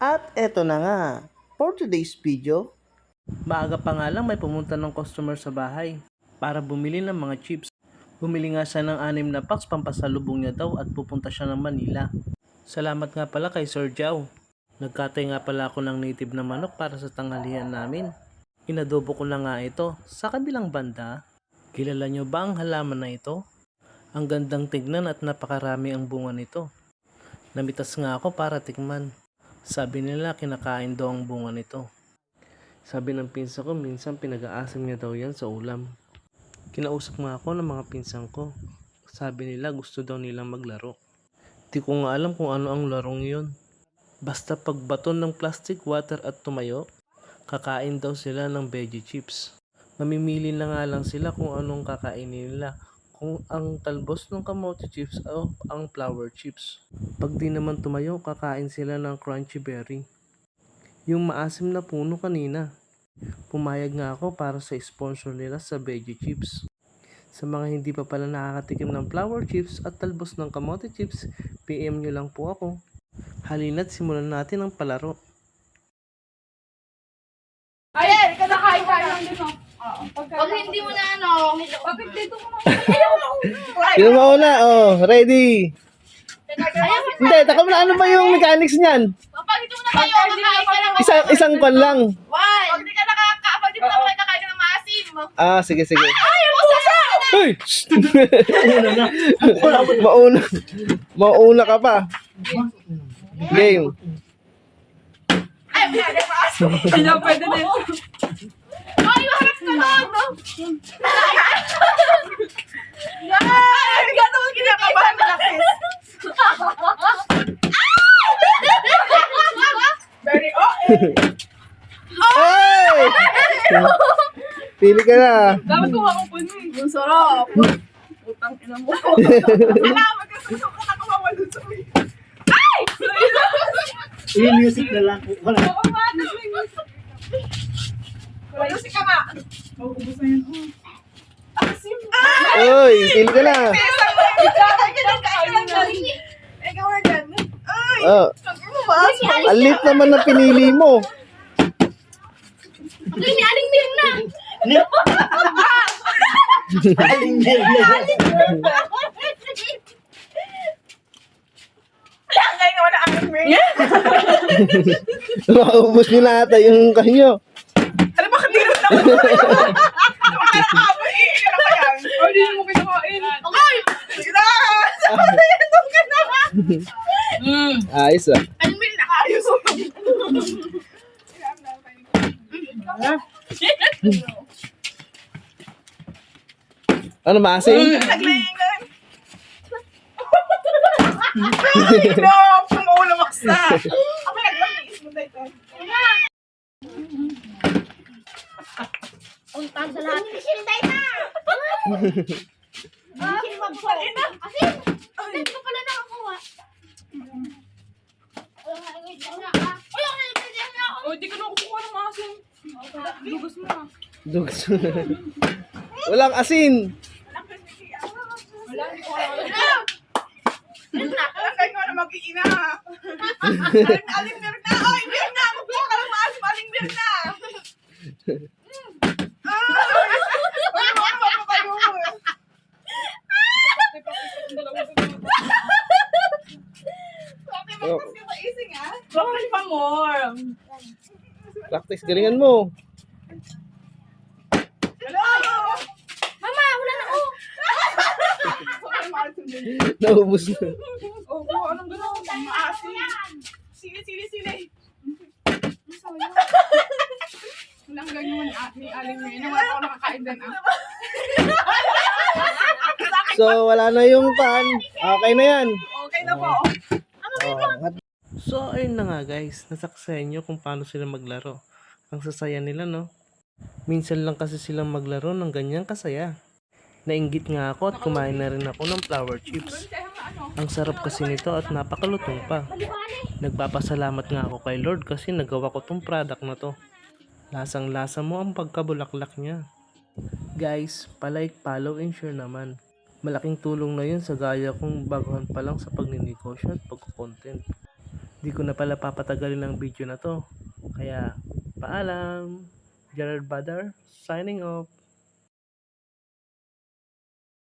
At eto na nga, for today's video, maaga pa nga lang may pumunta ng customer sa bahay para bumili ng mga chips. Bumili nga siya ng 6 na packs, pampasalubong niya daw at pupunta siya ng Manila. Salamat nga pala kay Sir Jao. Nagkatay nga pala ako ng native na manok para sa tanghalian namin. Inadobo ko na nga ito. Sa kabilang banda, kilala nyo ba ang halaman na ito? Ang gandang tignan at napakarami ang bunga nito. Namitas nga ako para tikman. Sabi nila kinakain daw ang bunga nito. Sabi ng pinsan ko minsan pinag-aasim niya daw yan sa ulam. Kinausap nga ako ng mga pinsan ko. Sabi nila gusto daw nilang maglaro. Di ko nga alam kung ano ang larong yun. Basta pagbaton ng plastic, water at tumayo, kakain daw sila ng veggie chips. Mamimili na nga lang sila kung anong kakainin nila. Kung ang talbos ng kamote chips o ang flour chips. Pag di naman tumayo, kakain sila ng crunchy berry. Yung maasim na puno kanina. Pumayag nga ako para sa sponsor nila sa veggie chips. Sa mga hindi pa pala nakakatikim ng flour chips at talbos ng kamote chips, PM nyo lang po ako. Halina't simulan natin ang palaro. Ayan, ikaw nakain tayo ng dito. Pag hindi mo na ano, Bakit dito mo Sino mauna? Oh, ready? Hindi, taka mo na ano ba yung mechanics niyan? pag hindi mo na kayo, kakain ka lang. Isang kwan lang. One. Pag di ka pag di mo na kayo kakain ka ng maasim. Ah, sige, sige. Ay, pusa! Hey! Mauna ka pa. Game. Ay, wala na maasim. Hindi na pwede na yun. Ay, maharap ka lang. Ay, gano'n kinakabahan na kiss. Very Hey! Pili ka na. Dapat kung ako po nun. Ang sarap. Utang ina mo. Wala, magkasusuko na kumawa dun sa uwi. Ay! Yung music na lang. Wala. Oo, matas may music. Wala music ka ba? Maubos na yun. Asim. Uy, pili ka na. Ikaw na dyan. Ay! Oh, ang lit naman na pinili mo. Pag ni Aling Mirna. Aling nervous. Ngayon nga wala ang ring. Maubos nyo na ata yung kanyo. Ano ba kanino na ako? Nakakaba eh. Ano ba yan? O, hindi mo kinakain. Okay. Sige na! Ito ka na! Ayos ah. Aling Mirna. Ayos mo. Ano, maasim? Naglaingan. No! Pumulo maksa. Ako naglaingan mo dito. Untang sa lahat. Sinday na. Sinwag po. Asin. Dahil ko pala nakakuha. Ay, ang nalipin na ako. O, di ka na kukuha ng asin. Lugos mo ah. Dugs. Walang asin. Wala, hindi ko alam. Alam kayo nga na mag-iina. Aling Mirna! Oy, Mirna! Magbuha ka ng maasim, Aling Mirna! Oh, Bakit pa more? practice, galingan mo. Hello! Mama, wala na ako. Naubos na. Opo, anong gano'n? Maasim. Sili. Walang ganyan ni Aling Mirna. Wala ako nakakain din ah. So, wala na yung pan. Okay na yan. Okay na po. So, ayun na nga guys. Nasaksayan nyo kung paano sila maglaro. Ang sasaya nila, no? Minsan lang kasi silang maglaro ng ganyang kasaya. Nainggit nga ako at kumain na rin ako ng flour chips. Ang sarap kasi nito at napakalutong pa. Nagpapasalamat nga ako kay Lord kasi nagawa ko tong product na to. Lasang-lasa mo ang pagkabulaklak niya. Guys, palike, follow, and share naman. Malaking tulong na yun sa gaya kong baguhan pa lang sa pagninegosyo at pagkukontent. Di ko na pala papatagalin ang video na to. Kaya, paalam. Gerard Badar, signing off.